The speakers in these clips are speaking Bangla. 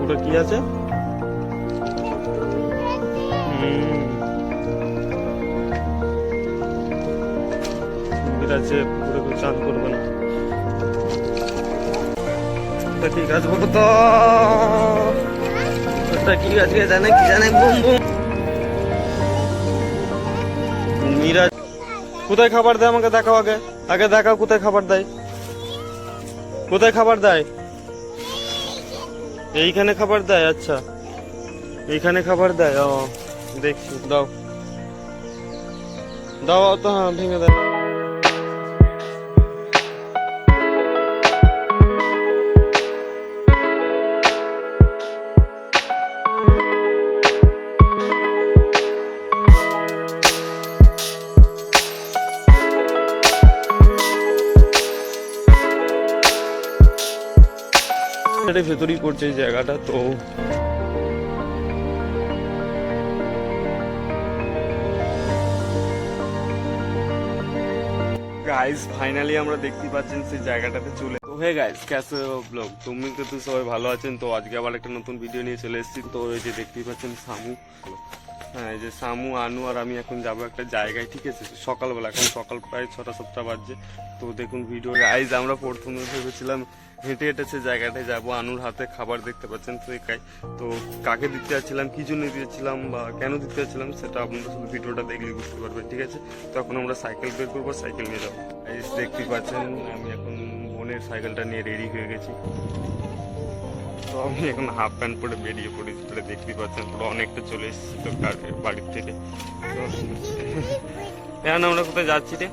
ওটা কি আছে? আছে, পুকুরে কেউ চান করবে না। কি গাছ বলো তো? ওটা কি গাছ জানে, কি জানে? Boom boom. মিরাজ কোথায় খাবার দেয় আমাকে দেখাও, আগে আগে দেখাও কোথায় খাবার দেয়। কোথায় খাবার দেয়? এইখানে খাবার দেয়? আচ্ছা, এইখানে খাবার দেয়। ও দেখছি, দাও দাও তো। হ্যাঁ, ভেঙে দেয়। ভেতরেই পড়ছে এই জায়গাটা। তো গাইস ফাইনালি আমরা দেখতে পাচ্ছেন সেই জায়গাটাতে চলে। তো হে গাইস, ক্যাসে ব্লগ, তুমি কিন্তু সবাই ভালো আছেন। তো আজকে আবার একটা নতুন ভিডিও নিয়ে চলে এসেছি। তো এই যে দেখতেই পাচ্ছেন সামু, হ্যাঁ এই যে সামু, আনু আর আমি এখন যাবো একটা জায়গায়, ঠিক আছে? সকালবেলা, এখন সকাল প্রায় 6টা-7টা বাজছে। তো দেখুন ভিডিও। গাইস আমরা প্রথমে ভেবেছিলাম হেঁটে হেঁটে সে জায়গাটায় যাবো। আনুর হাতে খাবার দেখতে পাচ্ছেন তো একাই। তো কাকে দিতে যাচ্ছিলাম, কি জন্য দিয়েছিলাম বা কেন দিতে যাচ্ছিলাম সেটা আপনারা শুধু ভিডিওটা দেখলে বুঝতে পারবেন, ঠিক আছে? তো এখন আমরা সাইকেল বের করবো, সাইকেল নিয়ে যাবো। গাইস দেখতে পাচ্ছেন আমি এখন বোনের সাইকেলটা নিয়ে রেডি হয়ে গেছি। তো আমি এখন হাফ প্যান্ট পরে বেরিয়ে পড়েছি। দেখতে পাচ্ছেন পুরো অনেকটা চলে এসেছি তো বাড়ির থেকে। তো এখন আমরা কোথায় যাচ্ছি রে?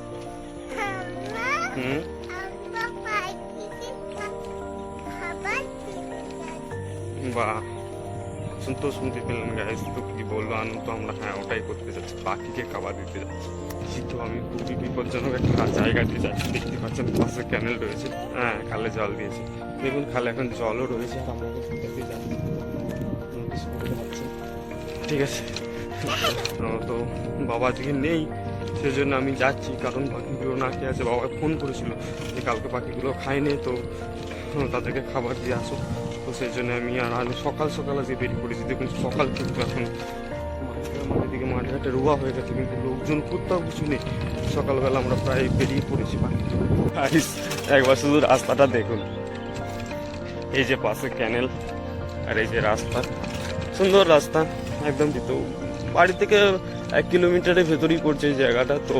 বাহ, শুনতে পেলাম গাইস। তো কি বললো আনু, তো আমরা হ্যাঁ ওটাই করতে যাচ্ছি, পাখিকে খাবার দিতে যাচ্ছি। তো আমি খুবই বিপজ্জনক একটা জায়গাতে যাচ্ছি। দেখতে পাচ্ছেন পাশে ক্যানেল রয়েছে, হ্যাঁ খালে জল দিয়েছে। দেখুন খালে এখন জলও রয়েছে আর আমরা সেটাতে যাচ্ছি, ঠিক আছে? তো বাবা আজকে নেই, সেজন্য আমি যাচ্ছি। কারণ পাখিগুলো না খেয়ে আছে, বাবা ফোন করেছিল যে কালকে পাখিগুলো খায়নি, তো তাদেরকে খাবার দিয়ে আসো। তো সেই জন্য আমি আর সকাল সকাল আজকে বেরিয়ে পড়েছি। দেখুন সকাল কিন্তু এখন দিকে মাঠঘাটে রোয়া হয়ে গেছে, কিন্তু লোকজন কোথাও কিছু নেই। সকালবেলা আমরা প্রায় বেরিয়ে পড়েছি পাখিগুলো। একবার শুধু রাস্তাটা দেখুন, এই যে পাশে ক্যানেল আর এই যে রাস্তা, সুন্দর রাস্তা একদম। তো বাড়ি থেকে 1 কিলোমিটারের ভেতরেই পড়ছে এই জায়গাটা। তো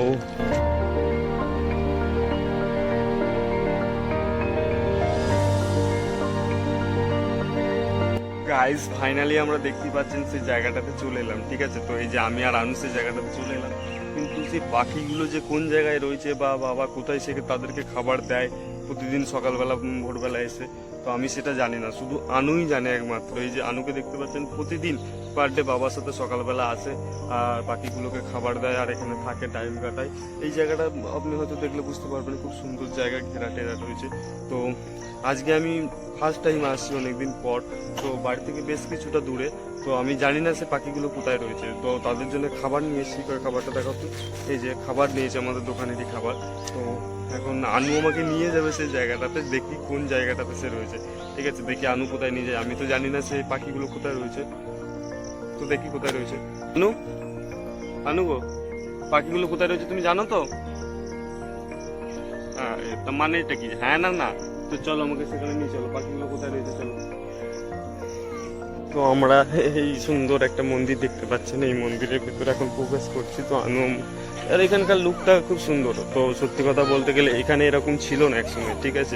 গাইস ফাইনালি আমরা দেখতে পাচ্ছেন সেই জায়গাটাতে চলে এলাম, ঠিক আছে? তো এই যে আমি আর আনু সেই জায়গাটাতে চলে এলাম, কিন্তু সেই পাখিগুলো যে কোন জায়গায় রয়েছে বা বাবা কোথায় সে তাদেরকে খাবার দেয় প্রতিদিন সকালবেলা ভোরবেলা এসে, তো আমি সেটা জানি না। শুধু আনুই জানে একমাত্র। এই যে আনুকে দেখতে পাচ্ছেন প্রতিদিন পার ডে বাবার সাথে সকালবেলা আসে আর পাখিগুলোকে খাবার দেয় আর এখানে থাকে, টাইম কাটায়। এই জায়গাটা আপনি হয়তো দেখলে বুঝতে পারবেন, খুব সুন্দর জায়গা, ঘেরা টেরা রয়েছে। তো আজকে আমি ফার্স্ট টাইম আসছি অনেকদিন পর। তো বাড়ি থেকে বেশ কিছুটা দূরে। তো আমি জানি না সে পাখিগুলো কোথায় রয়েছে। তো তাদের জন্য খাবার নিয়ে এসেছি। খাবারটা দেখাতো, এই যে খাবার নিয়েছে আমাদের দোকানেরই খাবার। তো এখন আনু আমাকে নিয়ে যাবে সেই জায়গাটাতে, দেখি কোন জায়গাটাতে সে রয়েছে, ঠিক আছে? দেখি আনু কোথায় নিয়ে যায়। আমি তো জানি না সেই পাখিগুলো কোথায় রয়েছে। তো দেখি কোথায় রয়েছে। আনু, আনু গো, পাখিগুলো কোথায় রয়েছে তুমি জানো তো? মানে এটা কি? হ্যাঁ না না, তো চলো আমাকে সেখানে নিয়ে চলো, পাখিগুলো কোথায় রয়েছে চলো। তো আমরা এই সুন্দর একটা মন্দির দেখতে পাচ্ছেন, এই মন্দিরের ভেতরে এখন প্রবেশ করছি। তো আনু আর এখানকার লুকটা খুব সুন্দর। তো সত্যি কথা বলতে গেলে এখানে এরকম ছিল না একসময়, ঠিক আছে?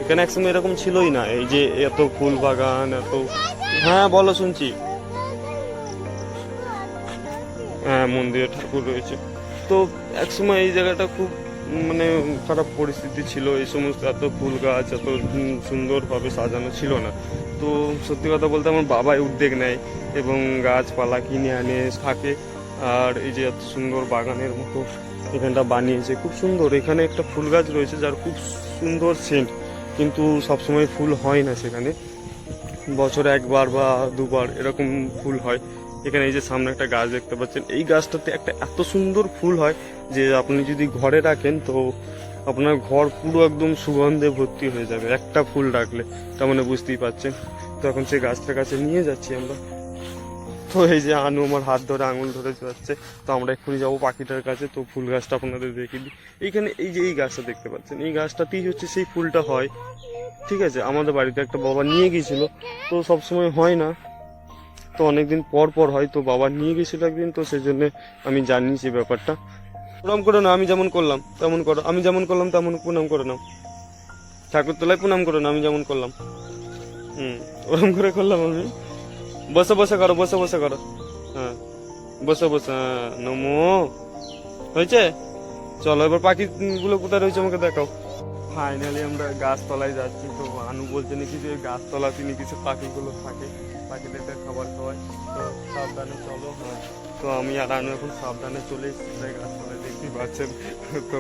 এখানে একসময় এরকম ছিলই না। এই যে এত ফুল বাগান, এত, হ্যাঁ বলো শুনছি। হ্যাঁ মন্দিরে ঠাকুর রয়েছে। তো একসময় এই জায়গাটা খুব মানে খারাপ পরিস্থিতি ছিল, এই সমস্ত এত ফুল গাছ এত সুন্দরভাবে সাজানো ছিল না। তো সত্যি কথা বলতে আমার বাবাই উদ্যোগ নেয় এবং গাছপালা কিনে আনে থাকে। আর এই যে এত সুন্দর বাগানের মতো এখানটা বানিয়েছে, খুব সুন্দর। এখানে একটা ফুল গাছ রয়েছে যার খুব সুন্দর সেন্ট, কিন্তু সবসময় ফুল হয় না সেখানে, বছরে 1বার বা 2বার এরকম ফুল হয়। এখানে এই যে সামনে একটা গাছ দেখতে পাচ্ছেন, এই গাছটাতে একটা এত সুন্দর ফুল হয় যে আপনি যদি ঘরে রাখেন তো আপনার ঘর পুরো একদম সুগন্ধে ভর্তি হয়ে যাবে একটা ফুল রাখলে, তার মানে বুঝতেই পারছেন। তো এখন সেই গাছটার কাছে নিয়ে যাচ্ছি আমরা। তো এই যে আনু আমার হাত ধরে আঙুল ধরে যাচ্ছে, তো আমরা এক্ষুনি যাবো পাখিটার কাছে। তো ফুল গাছটা আপনাদের দেখিয়ে দিই। এইখানে এই যে এই গাছটা দেখতে পাচ্ছেন, এই গাছটাতেই হচ্ছে সেই ফুলটা হয়, ঠিক আছে। আমাদের বাড়িতে একটা বাবা নিয়ে গিয়েছিল, তো সবসময় হয় না, তো অনেকদিন পর পর হয়। তো বাবা নিয়ে গেছিল একদিন, তো সেই জন্য আমি জানি সেই ব্যাপারটা। প্রণাম করে না, আমি যেমন করলাম তেমন করো, আমি যেমন করলাম তেমন প্রণাম করে নাও। ঠাকুরতলায় প্রণাম করো না, আমি যেমন করলাম ওরম করে করলাম আমি। বসে বসে করো, বসে বসে করো, হ্যাঁ বসে বসে, হ্যাঁ নমো। হয়েছে? চলো এবার পাখিগুলো কোথায় রয়েছে আমাকে দেখাও। ফাইনালি আমরা গাছতলায় যাচ্ছি। তো আনু বলছে নাকি যে গাছতলাতে নাকি কিছু পাখিগুলো থাকে, পাখিদেরকে খাবার খাওয়ায়। তো সাবধানে চলো। হ্যাঁ, তো আমি আর আনু এখন সাবধানে চলে এসেছি প্রায় গাছতলায়, দেখতেই পাচ্ছেন। তো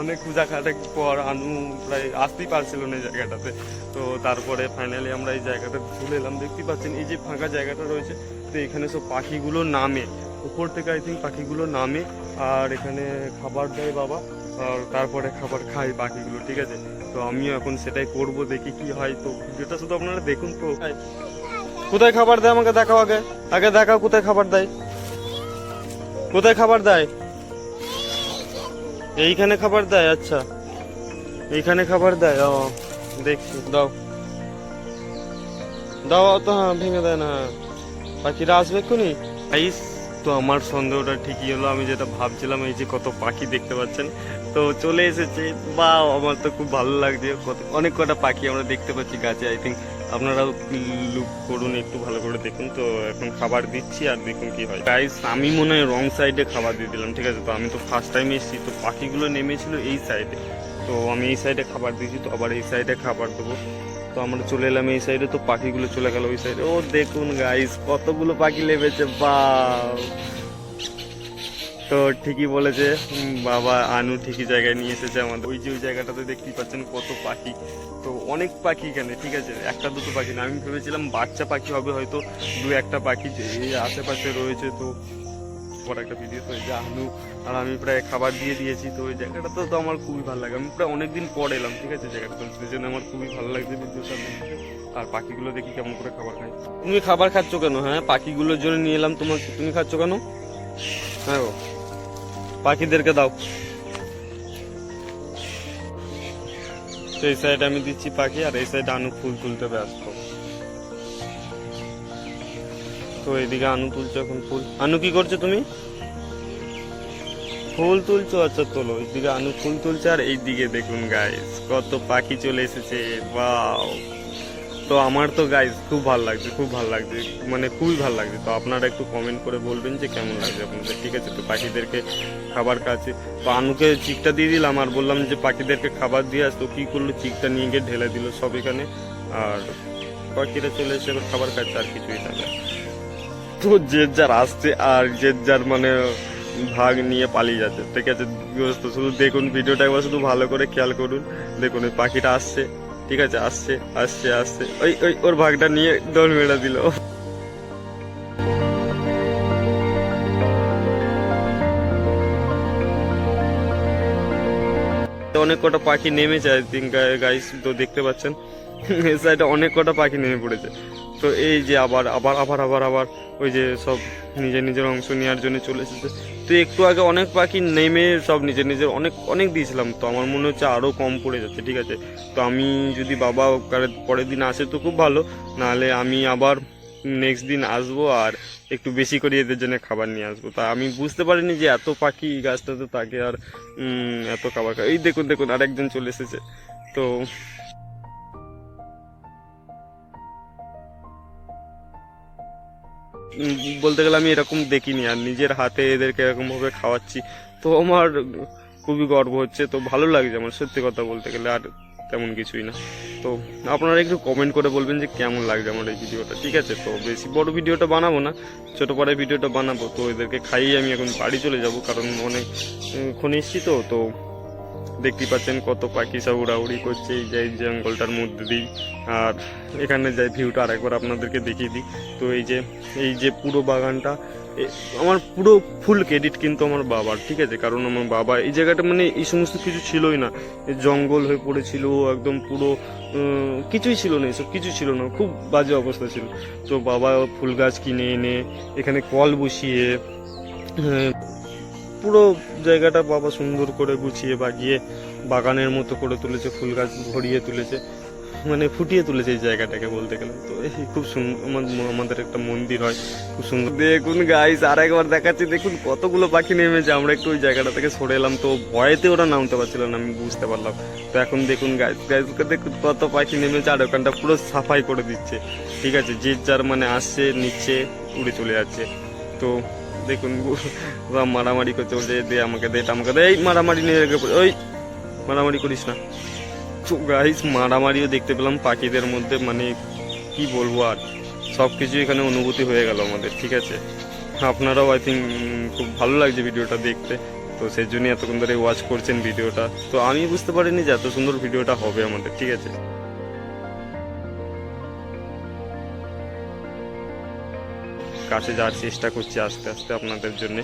অনেক খোঁজাখাটের পর আনু প্রায় আসতেই পারছিল না এই জায়গাটাতে। তো তারপরে ফাইনালি আমরা এই জায়গাটা চলে এলাম। দেখতেই পাচ্ছেন এই যে ফাঁকা জায়গাটা রয়েছে, তো এখানে সব পাখিগুলো নামে, উপর থেকে আই থিঙ্ক পাখিগুলো নামে, আর এখানে খাবার দেয় বাবা, আর তারপরে খাবার খাই পাখিগুলো, ঠিক আছে। তো আমিও এখন সেটাই করব, দেখি কি হয়। তো ভিডিওটা শুধু আপনারা দেখুন। তো কোথায় খাবার দেয় আমাকে দেখাও, আগে আগে দেখাও কোথায় খাবার দেয়, কোথায় খাবার দেয়। এইখানে খাবার দেয়, আচ্ছা এইখানে খাবার দেয়, ও দেখছি, দাও দাও তো, হ্যাঁ ভেঙে দেয় না, পাখিরা আসবে এক্ষুনি। তো আমার সন্দেহটা ঠিকই হলো, আমি যেটা ভাবছিলাম। এই যে কত পাখি দেখতে পাচ্ছেন, তো চলে এসেছে। বা আমার তো খুব ভালো লাগছে, অনেক কটা পাখি আমরা দেখতে পাচ্ছি গাছে। আই থিঙ্ক আপনারাও লুক করুন, একটু ভালো করে দেখুন। তো এখন খাবার দিচ্ছি, আর দেখুন কি হয়। গাইস আমি মনে হয় রং সাইডে খাবার দিয়ে দিলাম, ঠিক আছে। তো আমি তো ফার্স্ট টাইম এসেছি, তো পাখিগুলো নেমেছিল এই সাইডে, তো আমি এই সাইডে খাবার দিয়েছি, তো আবার এই সাইডে খাবার দেবো। তো আমরা চলে এলাম এই সাইডে, তো পাখিগুলো চলে গেল ওই সাইডে। ও দেখুন গাইস কতগুলো পাখি লেবেছে, বাহ। তো ঠিকই বলেছে বাবা, আনু ঠিকই জায়গায় নিয়ে এসেছে আমাদের। ওই যে ওই জায়গাটাতে দেখতেই পাচ্ছেন কত পাখি, তো অনেক পাখি এখানে, ঠিক আছে। একটা দুটো পাখি না, আমি ভেবেছিলাম বাচ্চা পাখি হবে হয়তো, দু একটা পাখি যে এই আশেপাশে রয়েছে। তো পর একটা ভিডিও, তো এই যে আনু আর আমি প্রায় খাবার দিয়ে দিয়েছি। তো ওই জায়গাটা তো আমার খুবই ভালো লাগে, আমি প্রায় অনেকদিন পর এলাম, ঠিক আছে জায়গাটা, তো সেই জন্য আমার খুবই ভালো লাগছে ভিডিওটা দেখতে। আর পাখিগুলো দেখি কেমন করে খাবার খাই। তুমি খাবার খাচ্ছ কেন? হ্যাঁ পাখিগুলোর জন্য নিয়ে এলাম তোমাকে, তুমি খাচ্ছ কেন? হ্যাঁ গো, পাখিদেরকে দাও। এই সাইডে আমি দিচ্ছি পাখি, আর এই সাইডে আনু ফুল তুলতে ব্যস্ত। তো এইদিকে আনু তুলছো এখন ফুল। আনু কি করছো তুমি? ফুল তুলছো, আচ্ছা তোলো। এইদিকে আনু ফুল তুলছে, আর এইদিকে দেখুন গাইস কত পাখি চলে এসেছে, ওয়াও। তো আমার তো গাইস খুব ভালো লাগছে, খুব ভালো লাগছে, মানে খুবই ভালো লাগছে। তো আপনারা একটু কমেন্ট করে বলবেন যে কেমন লাগছে আপনাদের, ঠিক আছে। তো পাখিদেরকে খাবার খাচ্ছে, তো আনুকে চিকটা দিয়ে দিলাম, আর বললাম যে পাখিদেরকে খাবার দিয়ে আস। তো কী করলো, চিকটা নিয়ে গিয়ে ঢেলে দিল সব এখানে, আর পাখিরা চলে এসে এবার খাবার খাচ্ছে, আর কিছুই না। তো যে যার আসছে, আর যে যার মানে ভাগ নিয়ে পালিয়ে যাচ্ছে, ঠিক আছে। তো শুধু দেখুন ভিডিওটা একবার, শুধু ভালো করে খেয়াল করুন। দেখুন ওই পাখিটা আসছে, ঠিক আছে, আসছে আসছে আসছে, ওই ওই ওর ভাগটা নিয়ে দৌড় মেরে দিল। অনেক কটা পাখি নেমেছে আই থিঙ্ক গাইস, তো দেখতে পাচ্ছেন এই সাইডে অনেক কটা পাখি নেমে পড়েছে। তো এই যে আবার আবার আবার আবার আবার ওই যে সব নিজের নিজের অংশ নেওয়ার জন্য চলে এসেছে। তো একটু আগে অনেক পাখি নেমে সব নিজের নিজের অনেক অনেক দিয়েছিলাম, তো আমার মনে হচ্ছে আরও কম পড়ে যাচ্ছে, ঠিক আছে। তো আমি যদি বাবা পরের দিন আসে তো খুব ভালো, নাহলে আমি আবার নেক্সট দিন আসবো, আর একটু বেশি করে এদের জন্য খাবার নিয়ে আসবো। তা আমি বুঝতে পারিনি যে এত পাখি এই গাছটাতে থাকে, আর এত খাবার খায়। এই দেখুন দেখুন আরেকজন চলে এসেছে। তো বলতে গেলে আমি এরকম দেখিনি, আর নিজের হাতে এদেরকে এরকম ভাবে খাওয়াচ্ছি, তো আমার খুবই গর্ব হচ্ছে। তো ভালো লাগছে আমার, সত্যি কথা বলতে গেলে, আর তেমন কিছুই না। তো আপনারা একটু কমেন্ট করে বলবেন যে কেমন লাগছে আমার এই ভিডিওটা, ঠিক আছে। তো বেশি বড় ভিডিওটা বানাবো না, ছোটো পরে ভিডিওটা বানাবো। তো এদেরকে খাইয়ে আমি এখন বাড়ি চলে যাব, কারণ অনেকক্ষণ এসছি। তো দেখতেই পাচ্ছেন কত পাখি সব উড়াউড়ি করছে এই যে জঙ্গলটার মধ্যে দিই। আর এখানে যাই ভিউটা আরেকবার আপনাদেরকে দেখিয়ে দিই। তো এই যে পুরো বাগানটা আমার পুরো ফুল ক্রেডিট কিন্তু আমার বাবার, ঠিক আছে। কারণ আমার বাবা এই জায়গাটা মানে এই সমস্ত কিছু ছিলই না, জঙ্গল হয়ে পড়েছিল একদম পুরো, কিছুই ছিল না, এসব কিছু ছিল না, খুব বাজে অবস্থা ছিল। তো বাবা ফুল গাছ কিনে এনে এখানে কল বসিয়ে পুরো জায়গাটা বাবা সুন্দর করে গুছিয়ে বাগিয়ে বাগানের মতো করে তুলেছে, ফুল গাছ ভরিয়ে তুলেছে, মানে ফুটিয়ে তুলেছে এই জায়গাটাকে বলতে গেলে। তো এই খুব সুন্দর আমাদের একটা মন্দির হয়, খুব সুন্দর। দেখুন গাইস, আর একবার দেখাচ্ছি, দেখুন কতগুলো পাখি নেমেছে। আমরা একটু ওই জায়গাটা থেকে সরে এলাম, তো ভয়েতে ওরা নামতে পারছিল না, আমি বুঝতে পারলাম। তো এখন দেখুন গাইসকে দেখুন কত পাখি নেমেছে, আর ওখানটা পুরো সাফাই করে দিচ্ছে, ঠিক আছে। যে যার মানে আসছে নিচে উড়ে চলে যাচ্ছে। তো দেখুন ওরা মারামারি করছে, বলছে দে আমাকে দে, আমাকে দে, এই মারামারি নিয়ে রেখে, ওই মারামারি করিস না। তো গাইস মারামারিও দেখতে পেলাম পাখিদের মধ্যে, মানে কি বলবো, আর সব কিছু এখানে অনুভূতি হয়ে গেল আমাদের, ঠিক আছে। আপনারাও আই থিঙ্ক খুব ভালো লাগছে ভিডিওটা দেখতে, তো সেই জন্যই এতক্ষণ ধরে ওয়াচ করছেন ভিডিওটা। তো আমি বুঝতে পারিনি যে এত সুন্দর ভিডিওটা হবে আমাদের, ঠিক আছে। কাছে যাওয়ার চেষ্টা করছি আস্তে আস্তে আপনাদের জন্য।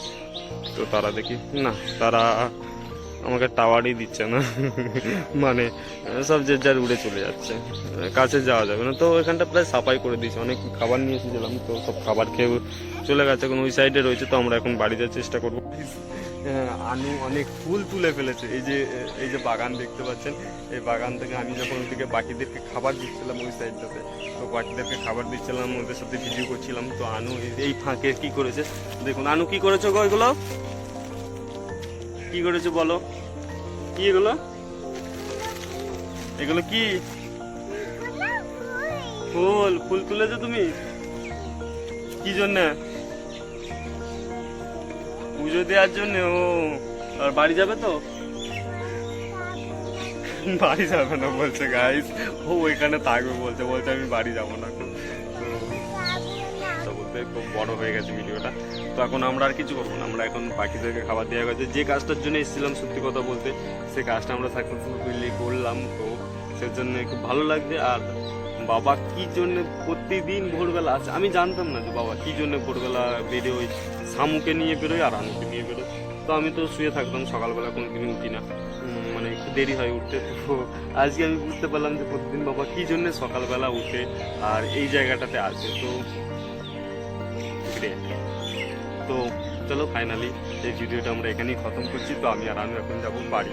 তো তারা দেখি না, তারা আমাকে টাওয়ারই দিচ্ছে না মানে সব যে যার উড়ে চলে যাচ্ছে, কাছে যাওয়া যাবে না। তো এখানটা প্রায় সাফাই করে দিয়েছে, অনেক খাবার নিয়ে এসেছিলাম, তো সব খাবার খেয়ে চলে গেছে, এখন ওই সাইডে রয়েছে। তো আমরা এখন বাড়ি যাওয়ার চেষ্টা করবো। আনু অনেক ফুল তুলে ফেলেছে, এই যে বাগান দেখতে পাচ্ছেন, এই বাগান থেকে আমি যখন ওদিকে পাখিদেরকে খাবার দিচ্ছিলাম ওই সাইডটাতে, তো পাখিদেরকে খাবার দিচ্ছিলাম, ওদের সাথে ভিডিও করছিলাম। তো আনু এই ফাঁকে কি করেছে দেখুন। আনু কি করেছো গো, এগুলো কি করেছো বলো, কি এগুলো, এগুলো কি ফুল? ফুল তুলেছো তুমি কি জন্য? পুজো দেওয়ার জন্য। ও আর বাড়ি যাবে তো? বাড়ি যাবে না বলছে গাইস, ও এখানে থাকবে বলছে, বলছে আমি বাড়ি যাবো না। তো বলতে খুব বড় হয়ে গেছে ভিডিওটা। তো এখন আমরা আর কিছু করবো না, আমরা এখন পাখিদেরকে খাবার দেওয়া গেছে। যে কাজটার জন্য এসেছিলাম সত্যি কথা বলতে, সেই কাজটা আমরা সাকসেসফুলি করলাম। তো সেজন্য খুব ভালো লাগছে। আর বাবা কি জন্য প্রতিদিন ভোরবেলা আসে, আমি জানতাম না যে বাবা কি জন্য ভোরবেলা বেরোয়, শামুকে নিয়ে বেরোয় আর আনুকে নিয়ে বেরোয়। তো আমি তো শুয়ে থাকতাম, সকালবেলা কোনোদিনই উঠি না, মানে একটু দেরি হয় উঠতে। তো আজকে আমি বুঝতে পারলাম যে প্রতিদিন বাবা কি জন্য সকালবেলা উঠে আর এই জায়গাটাতে আসে। তো চলো ফাইনালি এই ভিডিওটা আমরা এখানেই খতম করছি। তো আমি আর এখন যাবো বাড়ি,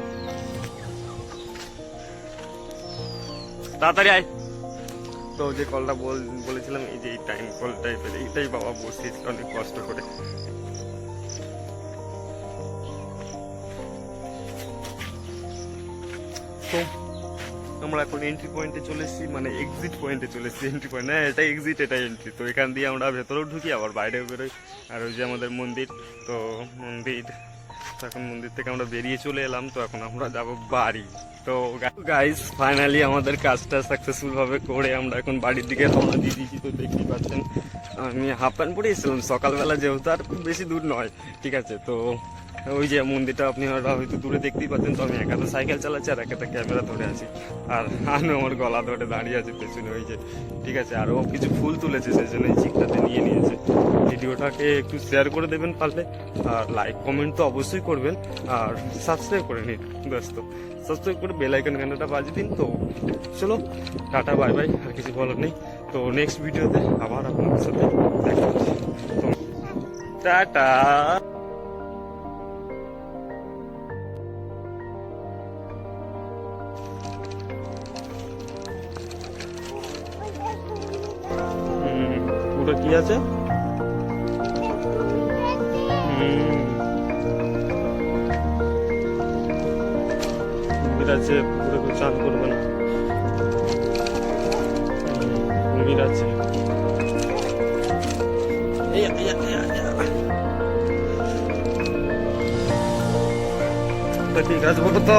তাড়াতাড়ি আয়। তো যে কলটা বলেছিলাম, এই যে এই টাইম কল টাইপের, এইটাই বাবা বসিয়েছিল অনেক কষ্ট করে। তো আমরা এখন এন্ট্রি পয়েন্টে চলে এসেছি, মানে এক্সিট পয়েন্টে চলে এসেছি। এন্ট্রি পয়েন্ট না, এটা এক্সিট, এটা এন্ট্রি। তো এখান দিয়ে আমরা ভেতরেও ঢুকি আবার বাইরেও বেরোই। আর ওই যে আমাদের মন্দির, তো মন্দির, এখন মন্দির থেকে আমরা বেরিয়ে চলে এলাম। তো এখন আমরা যাব বাড়ি। তো গাইস ফাইনালি আমাদের কাজটা সাকসেসফুল ভাবে করে আমরা এখন বাড়ির দিকে রওনা দিয়ে দিয়েছি। তো দেখতেই পাচ্ছেন আমি হাফ প্যান্ট পরে এসেছিলাম সকালবেলা, যেহেতু আর খুব বেশি দূর নয়, ঠিক আছে। তো ওই যে মন্দিরটা আপনি হয়তো দূরে দেখতেই পাচ্ছেন। তো আমি একাটা সাইকেল চালাচ্ছি আর একটা ক্যামেরা ধরে আছি, আর আমি আমার গলা ধরে দাঁড়িয়ে আছি পেছনে, ওই যে, ঠিক আছে। আর ও কিছু ফুল তুলেছে, সেই জন্য এই চিকটাতে নিয়ে নিয়েছে। ভিডিওটাকে একটু শেয়ার করে দেবেন পারলে, আর লাইক কমেন্ট তো অবশ্যই করবেন, আর সাবস্ক্রাইব করে নিন ব্যস্ত, সাবস্ক্রাইব করে বেল আইকন ঘন্টাটা বাজিয়ে দিন। তো চলো টাটা বাই বাই, আর কিছু বলার নেই। তো নেক্সট ভিডিওতে আবার আপনাদের সাথে দেখা হচ্ছে। তো টাটা। পুরো কি আছে? কুমির আছে, পুরো কেউ চান করবে না, কুমির আছে। ঠিক আছে বলো তো,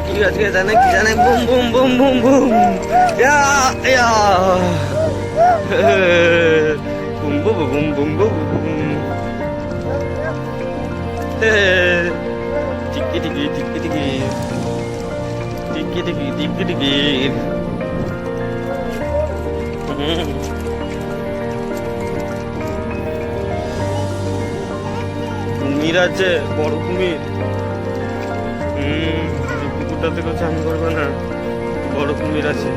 কি আছে জানে, কি জানে, boom boom boom boom boom, boom boom boom boom boom, টিকি টিকি টিকি টিকি টিকি টিকি টিকি টিকি। কুমির আছে, বড় কুমির। এই পুকুরটা থেকেও চান করবে না, বড় কুমির আছে।